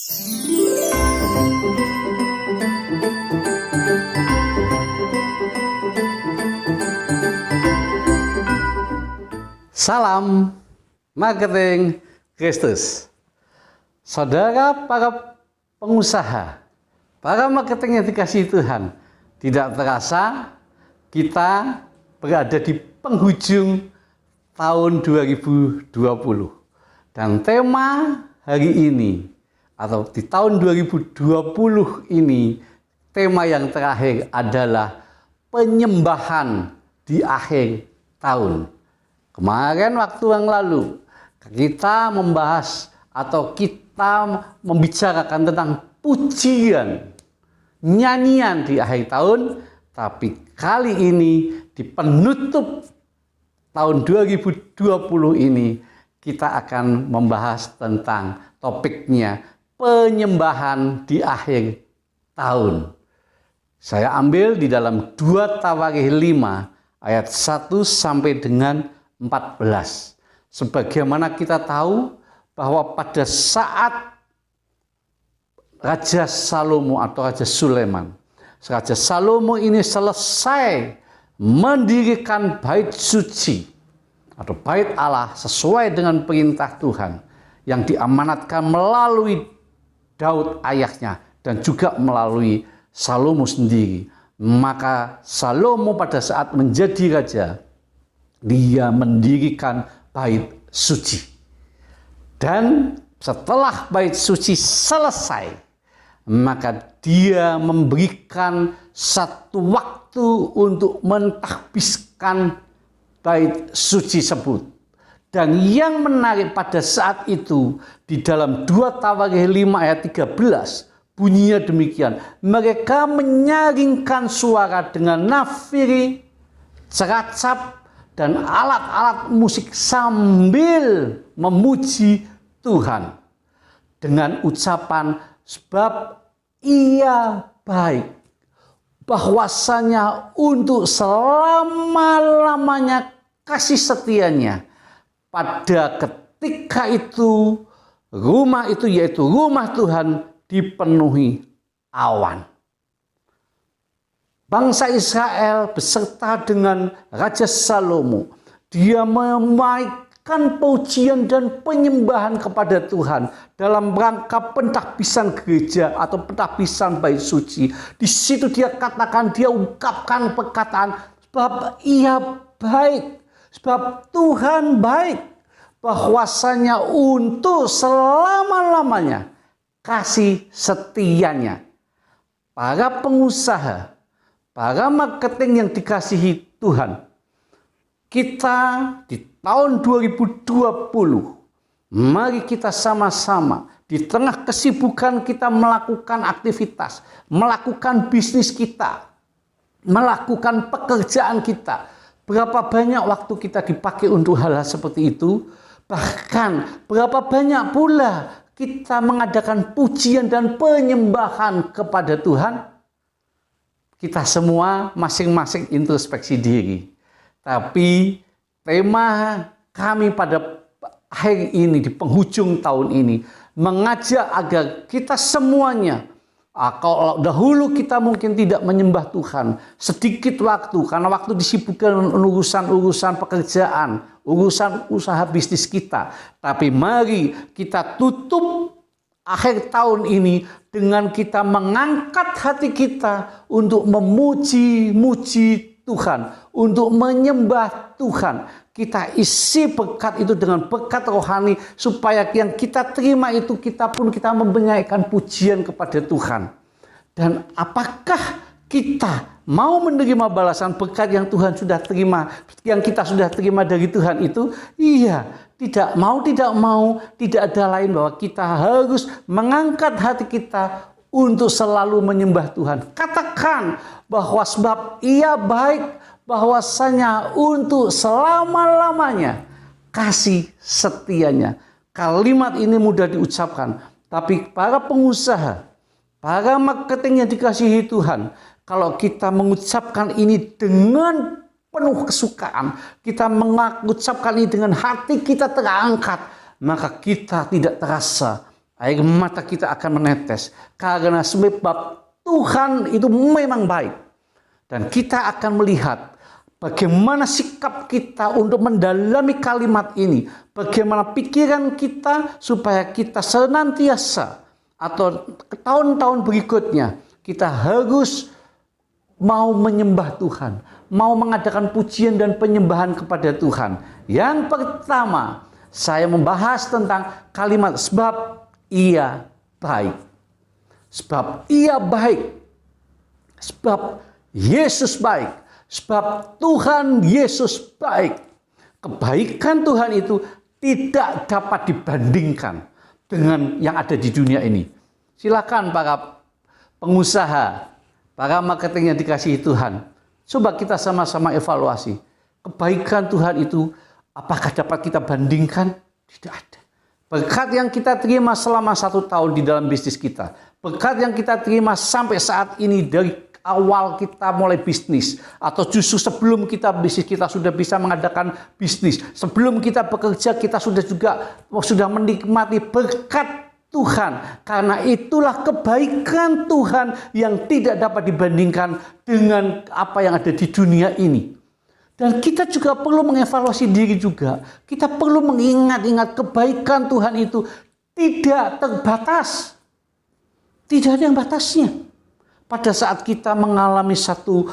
Salam Marketing Kristus. Saudara para pengusaha, para marketing yang dikasihi Tuhan, tidak terasa kita berada di penghujung tahun 2020. Dan tema hari ini atau di tahun 2020 ini, tema yang terakhir adalah penyembahan di akhir tahun. Kemarin waktu yang lalu kita membahas atau kita membicarakan tentang pujian, nyanyian di akhir tahun, tapi kali ini di penutup tahun 2020 ini kita akan membahas tentang topiknya penyembahan di akhir tahun. Saya ambil di dalam 2 Tawarikh 5 ayat 1 sampai dengan 14. Sebagaimana kita tahu bahwa pada saat Raja Salomo atau Raja Sulaiman, Raja Salomo ini selesai mendirikan bait suci atau bait Allah sesuai dengan perintah Tuhan yang diamanatkan melalui Daud ayahnya dan juga melalui Salomo sendiri. Maka Salomo pada saat menjadi raja, dia mendirikan bait suci. Dan setelah bait suci selesai, maka dia memberikan satu waktu untuk mentahbiskan bait suci tersebut. Dan yang menarik pada saat itu di dalam 2 Tawarikh 5 ayat 13 bunyinya demikian. Mereka menyaringkan suara dengan nafiri, ceracap, dan alat-alat musik sambil memuji Tuhan dengan ucapan sebab Ia baik, bahwasanya untuk selama-lamanya kasih setianya. Pada ketika itu rumah itu yaitu rumah Tuhan dipenuhi awan. Bangsa Israel beserta dengan Raja Salomo, dia memainkan pujian dan penyembahan kepada Tuhan dalam rangka pentahbisan gereja atau pentahbisan bait suci. Di situ dia katakan, dia ungkapkan perkataan sebab Ia baik, sebab Tuhan baik, bahwasanya untuk selama-lamanya kasih setianya. Para pengusaha, para marketing yang dikasihi Tuhan, kita di tahun 2020, mari kita sama-sama di tengah kesibukan kita melakukan aktivitas, melakukan bisnis kita, melakukan pekerjaan kita. Berapa banyak waktu kita dipakai untuk hal-hal seperti itu? Bahkan berapa banyak pula kita mengadakan pujian dan penyembahan kepada Tuhan? Kita semua masing-masing introspeksi diri. Tapi tema kami pada akhir ini, di penghujung tahun ini, mengajak agar kita semuanya, kalau dahulu kita mungkin tidak menyembah Tuhan, sedikit waktu, karena waktu disibukkan urusan-urusan pekerjaan, urusan usaha bisnis kita. Tapi mari kita tutup akhir tahun ini dengan kita mengangkat hati kita untuk memuji-muji Tuhan, untuk menyembah Tuhan. Kita isi berkat itu dengan berkat rohani, supaya yang kita terima itu kita membenarkan pujian kepada Tuhan. Dan apakah kita mau menerima balasan berkat yang Tuhan sudah terima, yang kita sudah terima dari Tuhan itu? Iya, tidak mau, tidak ada lain bahwa kita harus mengangkat hati kita untuk selalu menyembah Tuhan. Katakan bahwa sebab Ia baik, bahwasanya untuk selama-lamanya kasih setianya. Kalimat ini mudah diucapkan, tapi para pengusaha, para marketing yang dikasihi Tuhan, kalau kita mengucapkan ini dengan penuh kesukaan, kita mengucapkan ini dengan hati kita terangkat, maka kita tidak terasa Air mata kita akan menetes. Karena sebab Tuhan itu memang baik. Dan kita akan melihat bagaimana sikap kita untuk mendalami kalimat ini. Bagaimana pikiran kita supaya kita senantiasa atau tahun-tahun berikutnya kita harus mau menyembah Tuhan. Mau mengadakan pujian dan penyembahan kepada Tuhan. Yang pertama, saya membahas tentang kalimat sebab Ia baik. Sebab Ia baik. Sebab Yesus baik. Sebab Tuhan Yesus baik. Kebaikan Tuhan itu tidak dapat dibandingkan dengan yang ada di dunia ini. Silakan para pengusaha, para marketing yang dikasihi Tuhan. Coba kita sama-sama evaluasi. Kebaikan Tuhan itu apakah dapat kita bandingkan? Tidak ada. Berkat yang kita terima selama 1 tahun di dalam bisnis kita. Berkat yang kita terima sampai saat ini dari awal kita mulai bisnis. Atau justru sebelum kita bisnis kita sudah bisa mengadakan bisnis. Sebelum kita bekerja kita sudah menikmati berkat Tuhan. Karena itulah kebaikan Tuhan yang tidak dapat dibandingkan dengan apa yang ada di dunia ini. Dan kita juga perlu mengevaluasi diri juga. Kita perlu mengingat-ingat kebaikan Tuhan itu tidak terbatas. Tidak ada yang batasnya. Pada saat kita mengalami satu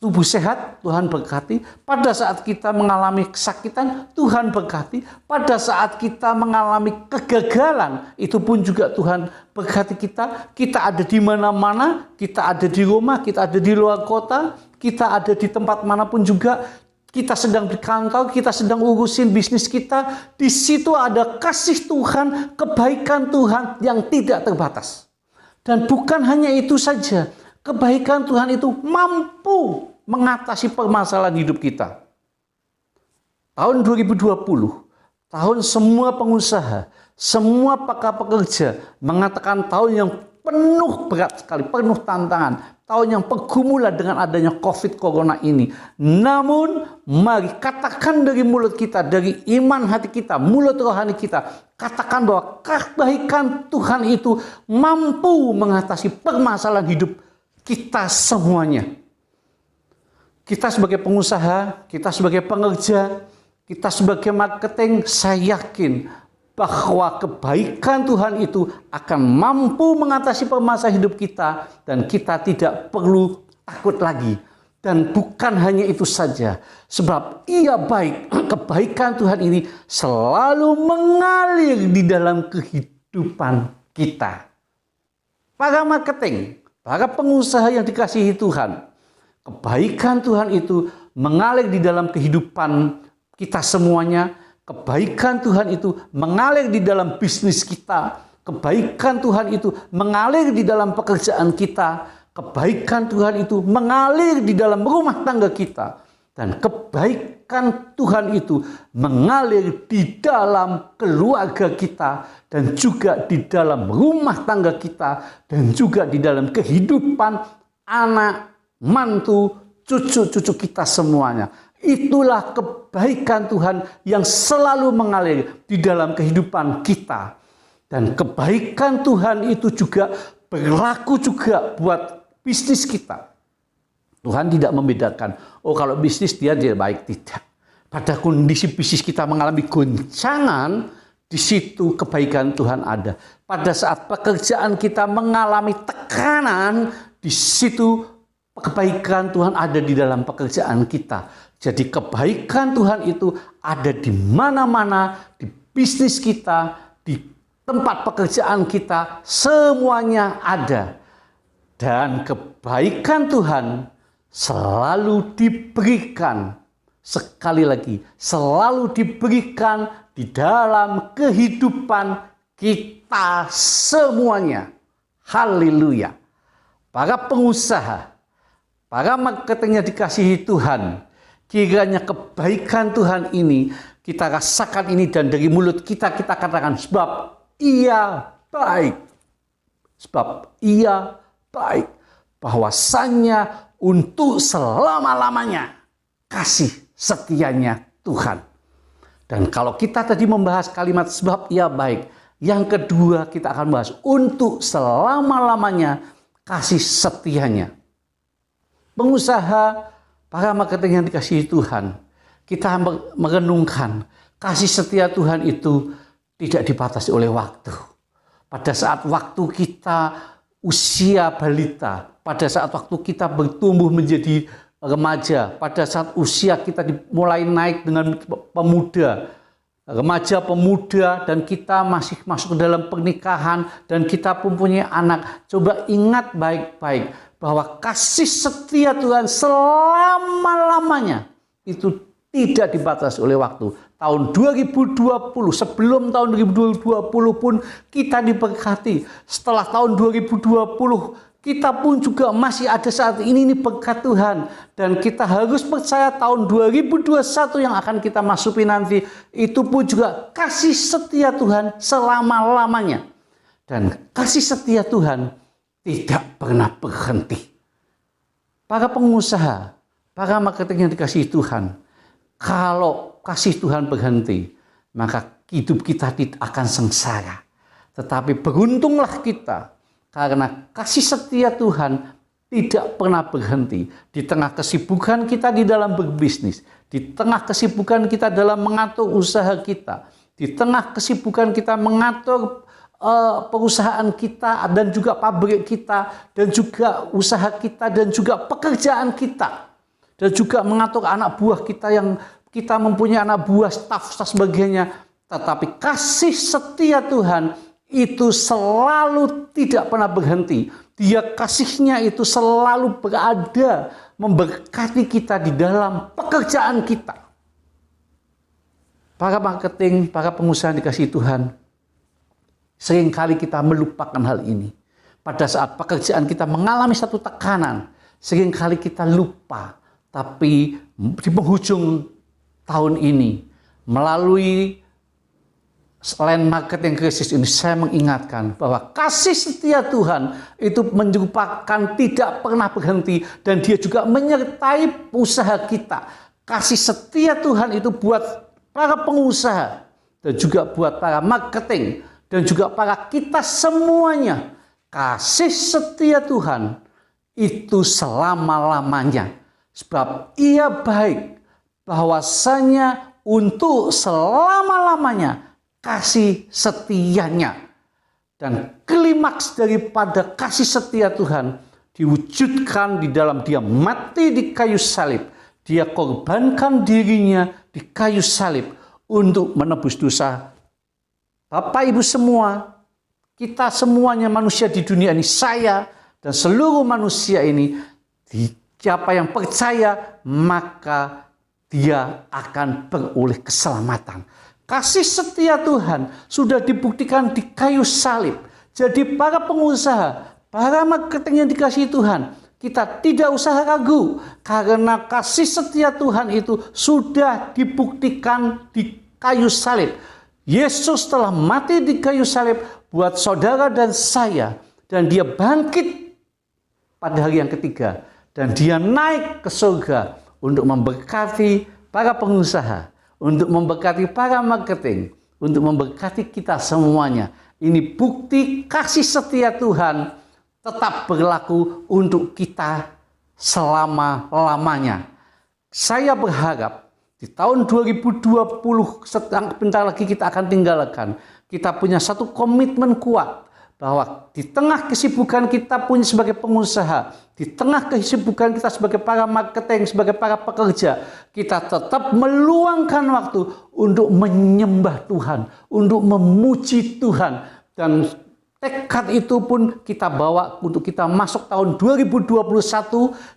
tubuh sehat, Tuhan berkati. Pada saat kita mengalami kesakitan, Tuhan berkati. Pada saat kita mengalami kegagalan, itu pun juga Tuhan berkati kita. Kita ada di mana-mana, kita ada di rumah, kita ada di luar kota, kita ada di tempat manapun juga. Kita sedang di kantor, kita sedang urusin bisnis kita. Di situ ada kasih Tuhan, kebaikan Tuhan yang tidak terbatas. Dan bukan hanya itu saja, kebaikan Tuhan itu mampu mengatasi permasalahan hidup kita. Tahun 2020, tahun semua pengusaha, semua pekerja mengatakan tahun yang penuh berat sekali, penuh tantangan. Tahun yang pergumulan dengan adanya COVID Corona ini. Namun mari katakan dari mulut kita, dari iman hati kita, mulut rohani kita. Katakan bahwa kebaikan Tuhan itu mampu mengatasi permasalahan hidup kita semuanya. Kita sebagai pengusaha, kita sebagai pengerja, kita sebagai marketing, saya yakin bahwa kebaikan Tuhan itu akan mampu mengatasi permasalahan hidup kita dan kita tidak perlu takut lagi. Dan bukan hanya itu saja, sebab Ia baik, kebaikan Tuhan ini selalu mengalir di dalam kehidupan kita. Para marketing, para pengusaha yang dikasihi Tuhan, kebaikan Tuhan itu mengalir di dalam kehidupan kita semuanya. Kebaikan Tuhan itu mengalir di dalam bisnis kita. Kebaikan Tuhan itu mengalir di dalam pekerjaan kita. Kebaikan Tuhan itu mengalir di dalam rumah tangga kita. Dan kebaikan Tuhan itu mengalir di dalam keluarga kita. Dan juga di dalam rumah tangga kita. Dan juga di dalam kehidupan anak, mantu, cucu-cucu kita semuanya. Itulah kebaikan Tuhan yang selalu mengalir di dalam kehidupan kita. Dan kebaikan Tuhan itu juga berlaku juga buat bisnis kita. Tuhan tidak membedakan, oh kalau bisnis dia baik, tidak. Pada kondisi bisnis kita mengalami goncangan, di situ kebaikan Tuhan ada. Pada saat pekerjaan kita mengalami tekanan, di situ kebaikan Tuhan ada di dalam pekerjaan kita. Jadi kebaikan Tuhan itu ada di mana-mana, di bisnis kita, di tempat pekerjaan kita, semuanya ada. Dan kebaikan Tuhan selalu diberikan, sekali lagi, selalu diberikan di dalam kehidupan kita semuanya. Haleluya. Para pengusaha, para marketingnya dikasihi Tuhan, kiranya kebaikan Tuhan ini kita rasakan ini dan dari mulut kita katakan sebab Ia baik. Sebab Ia baik. Bahwasannya untuk selama-lamanya kasih setianya Tuhan. Dan kalau kita tadi membahas kalimat sebab Ia baik, Yang kedua kita akan bahas untuk selama-lamanya kasih setianya. Pengusaha, para marketing yang dikasihi Tuhan, kita merenungkan kasih setia Tuhan itu tidak dibatasi oleh waktu. Pada saat waktu kita usia balita, pada saat waktu kita bertumbuh menjadi remaja, pada saat usia kita mulai naik dengan pemuda, remaja, pemuda, dan kita masih masuk ke dalam pernikahan, dan kita pun punya anak. Coba ingat baik-baik bahwa kasih setia Tuhan selama-lamanya itu tidak dibatasi oleh waktu. Tahun 2020, sebelum tahun 2020 pun kita diberkati. Setelah tahun 2020, kita pun juga masih ada saat ini berkat Tuhan. Dan kita harus percaya tahun 2021 yang akan kita masuki nanti, itu pun juga kasih setia Tuhan selama-lamanya. Dan kasih setia Tuhan tidak pernah berhenti. Para pengusaha, para marketing yang dikasihi Tuhan, kalau kasih Tuhan berhenti, maka hidup kita tidak akan sengsara. Tetapi beruntunglah kita, karena kasih setia Tuhan tidak pernah berhenti. Di tengah kesibukan kita di dalam berbisnis, di tengah kesibukan kita dalam mengatur usaha kita, di tengah kesibukan kita mengatur perusahaan kita dan juga pabrik kita, dan juga usaha kita, dan juga pekerjaan kita, dan juga mengatur anak buah kita yang kita mempunyai anak buah, staf dan sebagainya. Tetapi kasih setia Tuhan itu selalu tidak pernah berhenti. Dia kasihnya itu selalu berada memberkati kita di dalam pekerjaan kita. Para marketing, para pengusaha yang dikasihi Tuhan, seringkali kita melupakan hal ini. Pada saat pekerjaan kita mengalami satu tekanan, seringkali kita lupa. Tapi di penghujung tahun ini, melalui land marketing krisis ini, saya mengingatkan bahwa kasih setia Tuhan itu merupakan tidak pernah berhenti, dan dia juga menyertai usaha kita. Kasih setia Tuhan itu buat para pengusaha, dan juga buat para marketing, dan juga para kita semuanya. Kasih setia Tuhan itu selama-lamanya, sebab Ia baik, bahwasanya untuk selama-lamanya kasih setianya. Dan klimaks daripada kasih setia Tuhan diwujudkan di dalam Dia mati di kayu salib. Dia korbankan dirinya di kayu salib untuk menebus dosa Bapak Ibu semua, kita semuanya manusia di dunia ini, saya dan seluruh manusia ini, siapa yang percaya maka dia akan beroleh keselamatan. Kasih setia Tuhan sudah dibuktikan di kayu salib. Jadi para pengusaha, para marketing yang dikasihi Tuhan, kita tidak usah ragu, karena kasih setia Tuhan itu sudah dibuktikan di kayu salib. Yesus telah mati di kayu salib buat saudara dan saya, dan dia bangkit pada hari yang ketiga, dan dia naik ke surga untuk memberkati para pengusaha, untuk memberkati para marketing, untuk memberkati kita semuanya. Ini bukti kasih setia Tuhan tetap berlaku untuk kita selama-lamanya. Saya berharap di tahun 2020, sebentar lagi kita akan tinggalkan, kita punya satu komitmen kuat bahwa di tengah kesibukan kita pun sebagai pengusaha, di tengah kesibukan kita sebagai para marketing, sebagai para pekerja, kita tetap meluangkan waktu untuk menyembah Tuhan, untuk memuji Tuhan. Dan tekad itu pun kita bawa untuk kita masuk tahun 2021,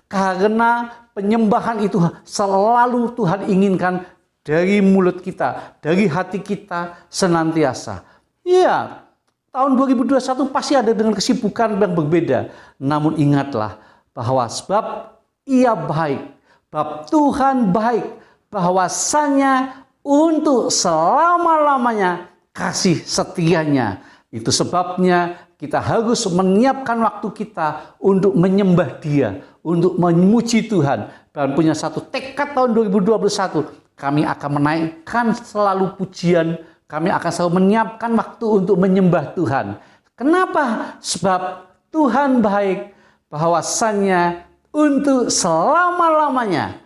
karena penyembahan itu selalu Tuhan inginkan dari mulut kita, dari hati kita senantiasa. Iya, tahun 2021 pasti ada dengan kesibukan yang berbeda. Namun ingatlah bahwa sebab Ia baik, sebab Tuhan baik, bahwasanya untuk selama-lamanya kasih setianya. Itu sebabnya kita harus menyiapkan waktu kita untuk menyembah Dia, untuk memuji Tuhan. Dan punya satu tekad tahun 2021, kami akan menaikkan selalu pujian kami akan selalu menyiapkan waktu untuk menyembah Tuhan. Kenapa? Sebab Tuhan baik, bahwasannya untuk selama-lamanya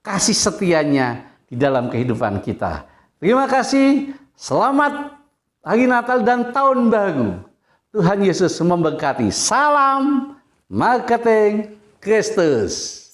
kasih setianya di dalam kehidupan kita. Terima kasih, selamat Hari Natal dan Tahun Baru. Tuhan Yesus memberkati. Salam Marketing Kristus.